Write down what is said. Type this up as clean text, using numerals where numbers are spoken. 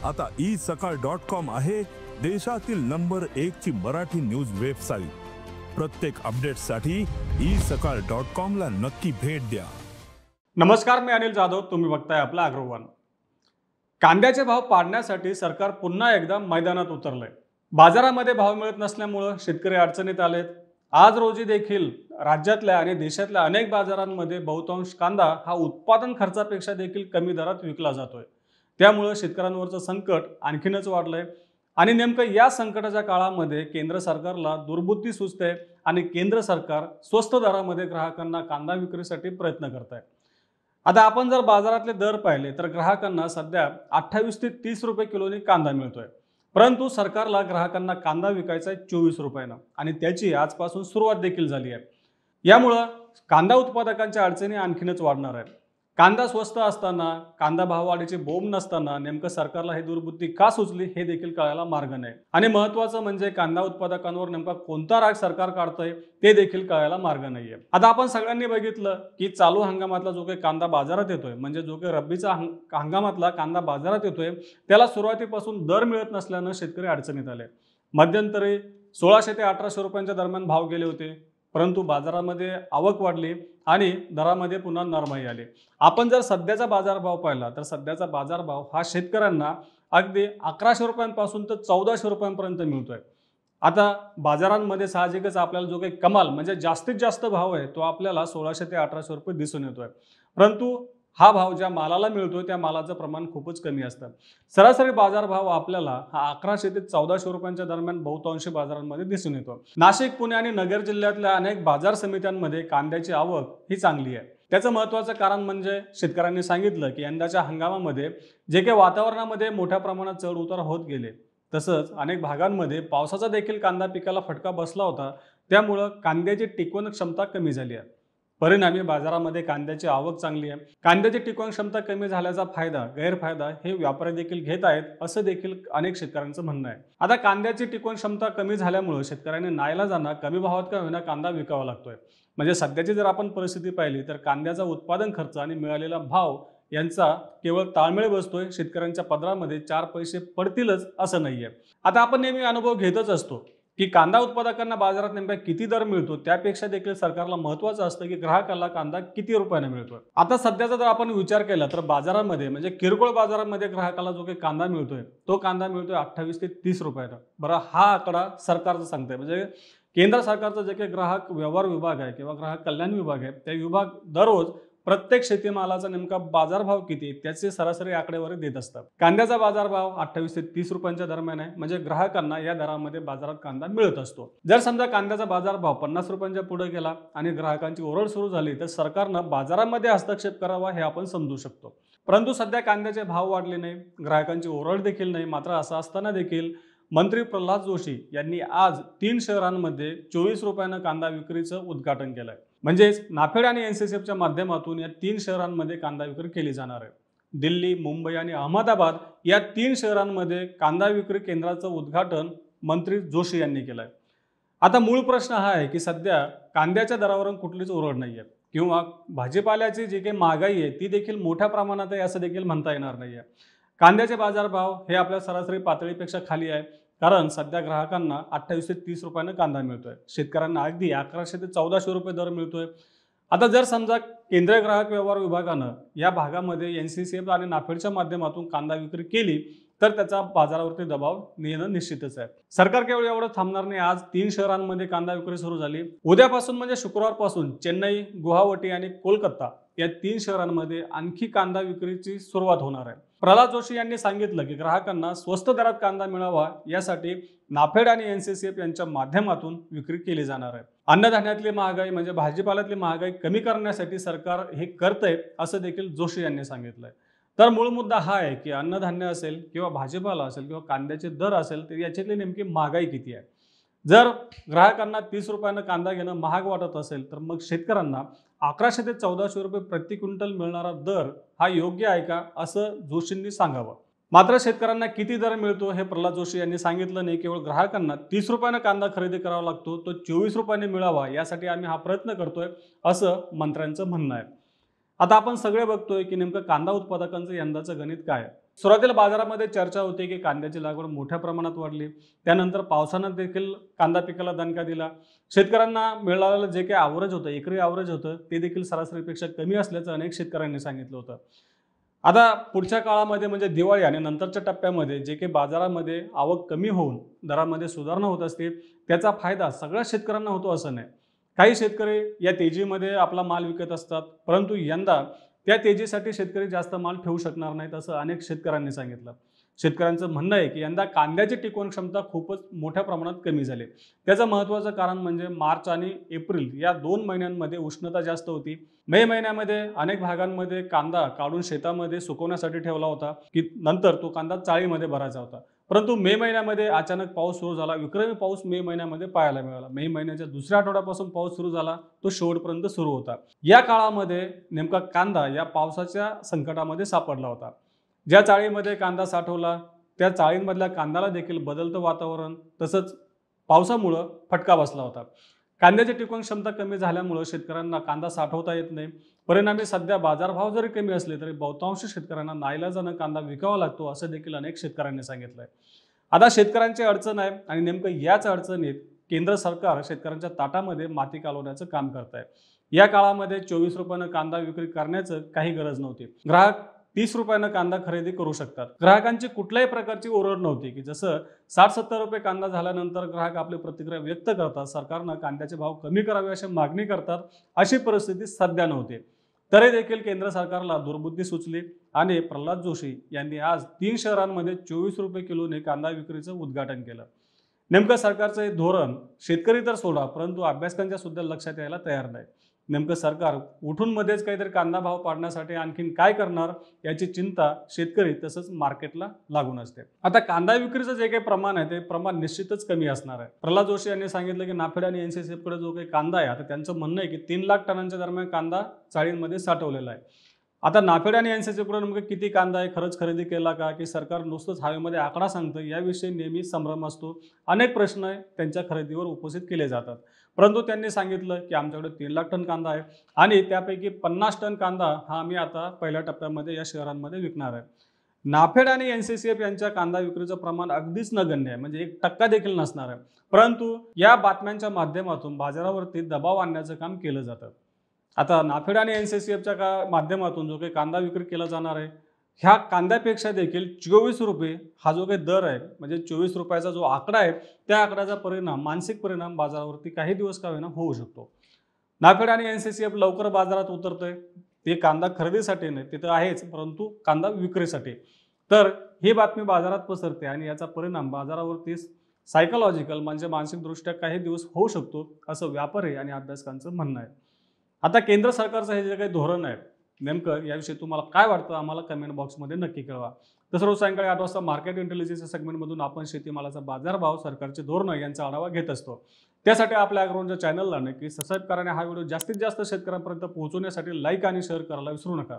आता isakal.com आहे देशातील नंबर 1 ची मराठी न्यूज वेबसाईट। प्रत्येक अपडेटसाठी isakal.com ला नक्की भेट द्या। नमस्कार, मी अनिल जाधव, तुम्ही बघताय आपला अग्रवन। कांद्याचे भाव पाडण्यासाठी सरकार पुन्हा एकदा मैदानात उतरलंय। बाजारामध्ये भाव मिळत नसल्यामुळे शेतकरी अडचणीत आलेत। आज रोजी देखील राज्यातल्या आणि देशातल्या अनेक बाजारांमध्ये बहुतांश कांदा हा उत्पादन खर्चापेक्षा देखील कमी दरात विकला जातोय। त्यामुळे शेतकऱ्यांवरचं संकट आणखीनच वाढलंय आणि नेमकं या संकटाच्या काळामध्ये केंद्र सरकारला दुर्बुद्धी सुचते आणि केंद्र सरकार स्वस्त दरामध्ये ग्राहकांना कांदा विक्रीसाठी प्रयत्न करत आहे। आता आपण जर बाजारातले दर पाहिले तर ग्राहकांना सध्या 28 ते 30 रुपये किलोनी कांदा मिळतोय, परंतु सरकारला ग्राहकांना कांदा विकायचा आहे 24 रुपयानं आणि त्याची आजपासून सुरुवात देखील झाली आहे। यामुळे कांदा उत्पादकांच्या अडचणी आणखीनच वाढणार आहेत। कांदा स्वस्त असताना, कांदा भाववाढीची बोंब नसताना नेमकं सरकारला ही दुर्बुद्धी का सुचली हे देखील कळायला मार्ग नाही आणि महत्त्वाचं म्हणजे कांदा उत्पादकांवर नेमका कोणता राग सरकार काढतंय ते देखील कळायला मार्ग नाहीये। आता आपण सगळ्यांनी बघितलं की चालू हंगामातला जो काही कांदा बाजारात येतोय, म्हणजे जो काही रब्बीचा हंगामातला कांदा बाजारात येतोय, त्याला सुरुवातीपासून दर मिळत नसल्यानं शेतकरी अडचणीत आले। मध्यंतरी 1600 ते 1800 रुपयांच्या दरम्यान भाव गेले होते, परंतु बाजारामध्ये आवक वाढली आणि दरामध्ये पुन्हा नरमाई आली। आपण जर सध्याचा बाजारभाव पाहिला तर सध्याचा बाजारभाव हा शेतकऱ्यांना अगदी 1100 रुपयांपासून तर 1400 रुपयांपर्यंत मिळतोय। आता बाजारांमध्ये साहजिकच आपल्याला जो काही कमाल म्हणजे जास्तीत जास्त भाव आहे तो आपल्याला 1600 ते 1800 रुपये दिसून येतोय, परंतु हा भाव ज्या मालाला मिळतोय त्या मालाचं प्रमाण खूपच कमी असतं। सरासरी बाजारभाव आपल्याला हा 1100 ते 1400 रुपयांच्या दरम्यान बहुतांशी बाजारांमध्ये दिसून येतो। नाशिक, पुणे आणि नगर जिल्ह्यातल्या अनेक बाजार समित्यांमध्ये कांद्याची आवक ही चांगली आहे। त्याचं महत्त्वाचं कारण म्हणजे शेतकऱ्यांनी सांगितलं की यंदाच्या हंगामामध्ये जे काही वातावरणामध्ये मोठ्या प्रमाणात चढ उतार होत गेले, तसंच अनेक भागांमध्ये पावसाचा देखील कांदा पिकाला फटका बसला होता, त्यामुळे कांद्याची टिकवण क्षमता कमी झाली आहे। परिणामी बाजारामध्ये कांद्याची आवक चांगली आहे। कांद्याची टिकवण क्षमता कमी झाल्याचा गैरफायदा हे व्यापारी देखील घेत आहेत, असं देखील अनेक शेतकऱ्यांचं म्हणणं आहे। आता कांद्याची टिकवण क्षमता कमी झाल्यामुळे शेतकऱ्यांनी नाईलाजाने कमी भावात का होईना कांदा विकावा लागतोय। म्हणजे सध्याची जर आपण परिस्थिती पाहिली तर कांद्याचा उत्पादन खर्च आणि मिळालेला भाव यांचा केवळ ताळमेळ बसतोय। शेतकऱ्यांच्या पदरामध्ये 4 पैसे पडतीलच असं नाहीये। आता आपण नेहमी अनुभव घेतच असतो की कांदा उत्पादकांना बाजारात नेमका किती दर मिळतो त्यापेक्षा देखील सरकारला महत्त्वाचं असतं की ग्राहकाला कांदा किती रुपयाने मिळतोय। आता सध्याचा जर आपण विचार केला तर बाजारामध्ये म्हणजे किरकोळ बाजारामध्ये ग्राहकाला जो काही कांदा मिळतोय तो कांदा मिळतोय 28 ते 30 रुपयानं। बरं, हा आकडा सरकारचं सांगतंय, म्हणजे केंद्र सरकारचं जे काही ग्राहक व्यवहार विभाग आहे किंवा ग्राहक कल्याण विभाग आहे, त्या विभाग दररोज प्रत्येक शेतीमालाचा नेमका बाजारभाव किती त्याचे सरासरी आकडेवारी देत असतात। कांद्याचा बाजारभाव 28 ते 30 रुपयांच्या दरम्यान आहे, म्हणजे ग्राहकांना या दरामध्ये बाजारात कांदा मिळत असतो। जर समजा कांद्याचा बाजारभाव 50 रुपयांच्या पुढे गेला आणि ग्राहकांची ओरड सुरू झाली तर सरकारनं बाजारामध्ये हस्तक्षेप करावा हे आपण समजू शकतो। परंतु सध्या कांद्याचे भाव वाढले नाही, ग्राहकांची ओरड देखील नाही। मात्र असं असताना देखील मंत्री प्रल्हाद जोशी यांनी आज 3 शहरांमध्ये 24 रुपयानं कांदा विक्रीचं उद्घाटन केलंय। म्हणजेच नाफेड आणि एनसीसीएफच्या माध्यमातून या 3 शहरांमध्ये कांदा विक्री केली जाणार आहे। दिल्ली, मुंबई आणि अहमदाबाद या 3 शहरांमध्ये कांदा विक्री केंद्राचं उद्घाटन मंत्री जोशी यांनी केलंय। आता मूळ प्रश्न हा आहे की सध्या कांद्याच्या दरावर कुठलीच ओरड नाहीये किंवा भाजीपाल्याची जी काही महागाई आहे ती देखील मोठ्या प्रमाणात आहे असं देखील म्हणता येणार नाहीये। कांद्याचे बाजारभाव हे आपल्या सरासरी पातळीपेक्षा खाली आहे, कारण सध्या ग्राहकांना 28 ते 30 रुपयानं कांदा मिळतोय, शेतकऱ्यांना अगदी 1100 ते 1400 रुपये दर मिळतोय। आता जर समजा केंद्रीय ग्राहक व्यवहार विभागानं या भागामध्ये एनसीसीएफ आणि नाफेडच्या माध्यमातून कांदा विक्री केली तर त्याचा बाजारावरती दबाव येणं निश्चितच आहे। सरकार केवळ एवढं थांबणार नाही। आज 3 शहरांमध्ये कांदा विक्री सुरू झाली। उद्यापासून म्हणजे शुक्रवारपासून चेन्नई, गुवाहाटी आणि कोलकाता या 3 शहरांमध्ये आणखी कांदा विक्रीची सुरुवात होणार आहे। प्रल्हाद जोशी यांनी सांगितलं की ग्राहकांना स्वस्त दरात कांदा मिळावा यासाठी नाफेड आणि एनसीसीएफ यांच्या माध्यमातून विक्री केली जाणार आहे। अन्नधान्यातली महागाई म्हणजे भाजीपाल्यातली महागाई कमी करण्यासाठी सरकार हे करतंय असं देखील जोशी यांनी सांगितलंय। तर मूळ मुद्दा हा आहे की अन्नधान्य असेल किंवा भाजीपाला असेल किंवा कांद्याचे दर असेल तर याच्यातली नेमकी महागाई किती आहे। जर ग्राहकांना 30 रुपयानं कांदा घेणं महाग वाटत असेल तर मग शेतकऱ्यांना 1100 ते 1400 रुपये प्रति क्विंटल मिळणारा दर हा योग्य आहे का असं जोशींनी सांगावं। मात्र शेतकऱ्यांना किती दर मिळतो हे प्रल्हाद जोशी यांनी सांगितलं नाही। केवळ ग्राहकांना 30 रुपयानं कांदा खरेदी करावा लागतो, तो 24 रुपयाने मिळावा यासाठी आम्ही हा प्रयत्न करतोय असं मंत्र्यांचं म्हणणं आहे। आता आपण सगळे बघतोय की नेमकं कांदा उत्पादकांचं यंदाचं गणित काय आहे। सुरुवातीला बाजारामध्ये चर्चा होती की कांद्याची लागवड मोठ्या प्रमाणात वाढली, त्यानंतर पावसानं देखील कांदा पिकाला दणका दिला. शेतकऱ्यांना मिळालेलं जे काही ॲव्हरेज होतं, एकरी ॲव्हरेज होतं, ते देखील सरासरीपेक्षा कमी असल्याचं अनेक शेतकऱ्यांनी सांगितलं होतं. आता पुढच्या काळामध्ये म्हणजे दिवाळी आणि नंतरच्या टप्प्यामध्ये जे काही बाजारामध्ये आवक कमी होऊन दरामध्ये सुधारणा होत असते, त्याचा फायदा सगळ्या शेतकऱ्यांना होतो असं नाही. काही शेतकरी या तेजीमध्ये आपला माल विकत असतात, परंतु यंदा त्या तेजीसाठी शेतकरी जास्त माल ठेवू शकणार नाहीत असं अनेक शेतकऱ्यांनी सांगितलं. शेतकऱ्यांचं म्हणणं आहे की यंदा कांद्याची टिकवण क्षमता खूपच मोठ्या प्रमाणात कमी झाली. त्याचं महत्त्वाचं कारण म्हणजे मार्च आणि एप्रिल या 2 महिन्यांमध्ये उष्णता जास्त होती. मे महिन्यामध्ये अनेक भागांमध्ये कांदा काढून शेतामध्ये सुकवण्यासाठी ठेवला होता की नंतर तो कांदा चाळीमध्ये भरायचा होता. परंतु मे महिन्यामध्ये अचानक पाऊस सुरू झाला. विक्रमी पाऊस मे महिन्यामध्ये पाहायला मिळाला. मे महिन्याच्या दुसऱ्या आठवड्यापासून पाऊस सुरू झाला, तो शेवटपर्यंत सुरू होता. या काळामध्ये नेमका कांदा या पावसाच्या संकटामध्ये सापडला होता. ज्या चाळीमध्ये कांदा साठवला त्या चाळींमधल्या कांद्याला देखील बदलतं वातावरण तसंच पावसामुळं फटका बसला होता. कांद्याची टिकवण क्षमता कमी झाल्यामुळं शेतकऱ्यांना कांदा साठवता येत नाही. परिणामी सध्या बाजारभाव जरी कमी असले तरी बहुतांश शेतकऱ्यांना नाईलाजानं कांदा विकावा लागतो असं देखील अनेक शेतकऱ्यांनी सांगितलंय. आता शेतकऱ्यांची अडचण आहे आणि नेमकं याच अडचणीत केंद्र सरकार शेतकऱ्यांच्या ताटामध्ये माती कालवण्याचं काम करत आहे. या काळामध्ये 24 रुपयानं कांदा विक्री करण्याचं काही गरज नव्हती. ग्राहक 30 रुपयानं कांदा खरेदी करू शकतात. ग्राहकांची कुठल्याही प्रकारची ओरड नव्हती की जसं 60-70 रुपये कांदा झाल्यानंतर ग्राहक आपली प्रतिक्रिया व्यक्त करतात, सरकारनं कांद्याचे भाव कमी करावे अशी मागणी करतात, अशी परिस्थिती सध्या नव्हती. तरी देखील केंद्र सरकारला दुर्बुद्धी सुचली आणि प्रल्हाद जोशी यांनी आज 3 शहरांमध्ये 24 रुपये किलोने कांदा विक्रीचं उद्घाटन केलं. नेमकं सरकारचं हे धोरण शेतकरी तर सोडा परंतु अभ्यासकांच्या सुद्धा लक्षात यायला तयार नाही. नेमकं सरकार उठून मध्येच काहीतरी कांदा भाव पाडण्यासाठी आणखीन काय करणार याची चिंता शेतकरी तसंच मार्केटला लागून असते. आता कांदा विक्रीचं जे काही प्रमाण आहे ते प्रमाण निश्चितच कमी असणार आहे. प्रल्हाद जोशी यांनी सांगितलं की नाफेड आणि NCCF कडे जो काही कांदा आहे आता त्यांचं म्हणणं आहे की 3 लाख टनांच्या दरम्यान कांदा चाळींमध्ये साठवलेला आहे. आता नाफेड आणि NCCF कडे नेमकं किती कांदा आहे, खरंच खरेदी केला का की सरकार नुसतंच हवेमध्ये आकडा सांगतं, याविषयी नेहमी संभ्रम असतो. अनेक प्रश्न त्यांच्या खरेदीवर उपस्थित केले जातात. परंतु त्यांनी सांगितलं की आमच्याकडे 3 लाख टन कांदा आहे आणि त्यापैकी 50 टन कांदा हा आम्ही आता पहिल्या टप्प्यामध्ये या शहरांमध्ये विकणार आहे. नाफेड आणि NCCF यांच्या कांदा विक्रीचं प्रमाण अगदीच नगण्य आहे, म्हणजे 1% देखील नसणार आहे. परंतु या बातम्यांच्या माध्यमातून बाजारावरती दबाव आणण्याचं काम केलं जातं. आता नाफेड आणि NCCFच्या माध्यमातून जो काही कांदा विक्री केला जाणार आहे ह्या कांद्यापेक्षा देखील 24 रुपये हा जो काही दर आहे म्हणजे 24 रुपयाचा जो आकडा आहे त्या आकड्याचा परिणाम मानसिक परिणाम बाजारावरती काही दिवस का होईना होऊ शकतो. नाफेड आणि NCCF लवकर बाजारात उतरतंय, ते कांदा खरेदीसाठी नाही तिथं आहेच परंतु कांदा विक्रीसाठी. तर ही बातमी बाजारात पसरते आणि याचा परिणाम बाजारावरती सायकोलॉजिकल म्हणजे मानसिकदृष्ट्या काही दिवस होऊ शकतो असं व्यापारी आणि अभ्यासकांचं म्हणणं आहे. आता केंद्र सरकारचं हे जे काही धोरण आहे नेमकं याविषयी तुम्हाला काय वाटतं आम्हाला कमेंट बॉक्समध्ये नक्की कळवा. तसं रोज सायंकाळी 8 वाजता मार्केट इंटेलिजन्स सेगमेंटमधून आपण शेतीमालाचा बाजारभाव, सरकारचे धोरणं यांचा आढावा घेत असतो. त्यासाठी आपल्या ॲग्रोवनच्या चॅनलला नक्की सबस्क्राईब करा आणि हा व्हिडिओ जास्तीत जास्त शेतकऱ्यांपर्यंत पोहोचवण्यासाठी लाईक आणि शेअर करायला विसरू नका.